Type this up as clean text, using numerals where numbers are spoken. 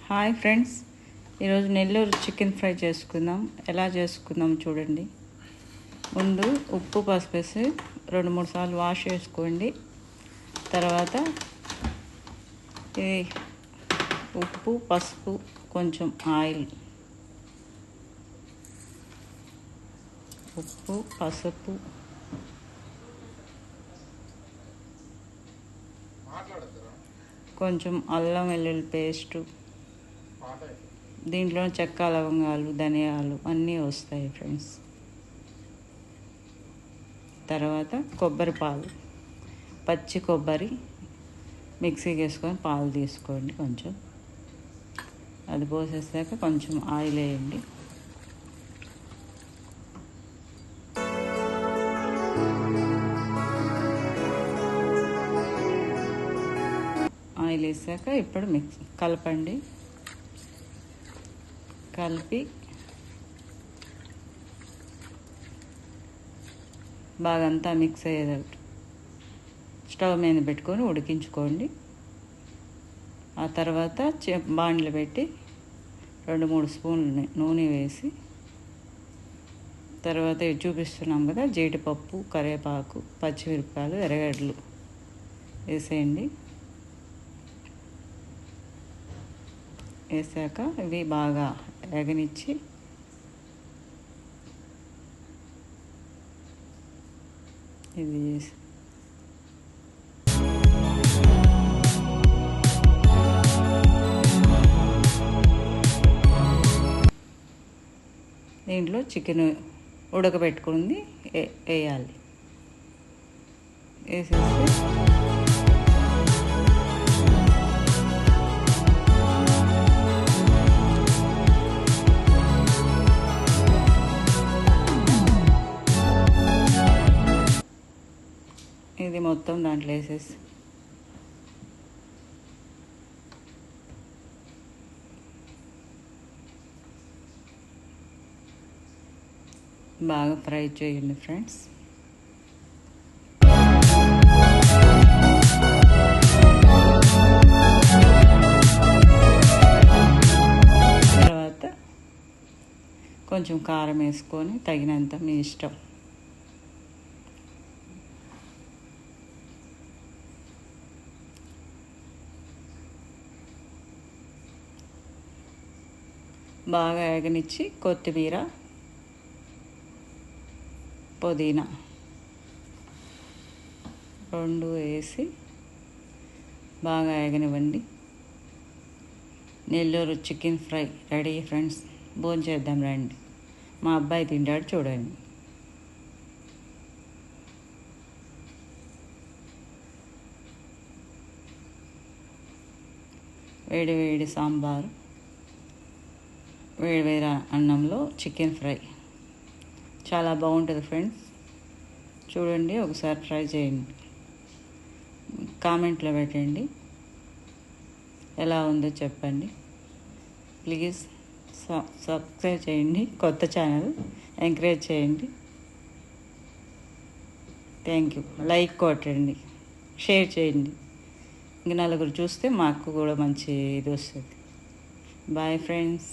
Hi friends, ఈరోజు Nellore chicken fry చేసుకుందాం. ఎలా చేసుకుందాం చూడండి. ముందు ఉప్పు పసుపు వేసి 2-3 సార్లు వాష్ చేసుకోండి. తర్వాత ఇది ఉప్పు పసుపు కొంచెం ఆయిల్, ఉప్పు పసుపు కొంచెం అల్లం వెల్లుల్లి పేస్టు, దీంట్లో చెక్క లవంగాలు ధనియాలు అన్నీ వస్తాయి ఫ్రెండ్స్. తర్వాత కొబ్బరి పాలు, పచ్చి కొబ్బరి మిక్సీకి వేసుకొని పాలు తీసుకోండి. కొంచెం అది పోసేసాక కొంచెం ఆయిల్ వేయండి. ఆయిల్ వేసాక ఇప్పుడు కలపండి. కలిపి బాగా అంతా మిక్స్ అయ్యేటట్టు స్టవ్ మీద పెట్టుకొని ఉడికించుకోండి. ఆ తర్వాత బాండ్లు పెట్టి 2-3 స్పూన్లు నూనె వేసి, తర్వాత ఇవి చూపిస్తున్నాం కదా, జీడిపప్పు, కరివేపాకు, పచ్చిమిరపకాయలు, ఎర్రగడ్డలు వేసేయండి. వేసాక ఇవి బాగా ఎగనిచ్చి ఇది చేసి దీంట్లో చికెన్ ఉడకబెట్టుకుంది వేయాలి. వేసేసి ఇది మొత్తం దాంట్లో వేసేసి బాగా ఫ్రై చేయండి ఫ్రెండ్స్. తర్వాత కొంచెం కారం వేసుకొని తగినంత మీ ఇష్టం. బాగా ఎగనిచ్చి కొత్తిమీర, పుదీనా 2 వేసి బాగా ఎగనివ్వండి. Nellore chicken fry ready friends. భోంచేద్దాం రండి. మా అబ్బాయి తింటాడు చూడండి. వేడి వేడి సాంబారు, వేడి వేడి అన్నంలో చికెన్ ఫ్రై చాలా బాగుంటుంది ఫ్రెండ్స్. చూడండి, ఒకసారి ట్రై చేయండి. కామెంట్లో పెట్టండి, ఎలా ఉందో చెప్పండి. ప్లీజ్ సబ్స్క్రైబ్ చేయండి. కొత్త ఛానల్ ఎంకరేజ్ చేయండి. Thank you. లైక్ కొట్టండి, షేర్ చేయండి. ఇంక నలుగురు చూస్తే మాకు కూడా మంచి ఇది వస్తుంది. Bye friends.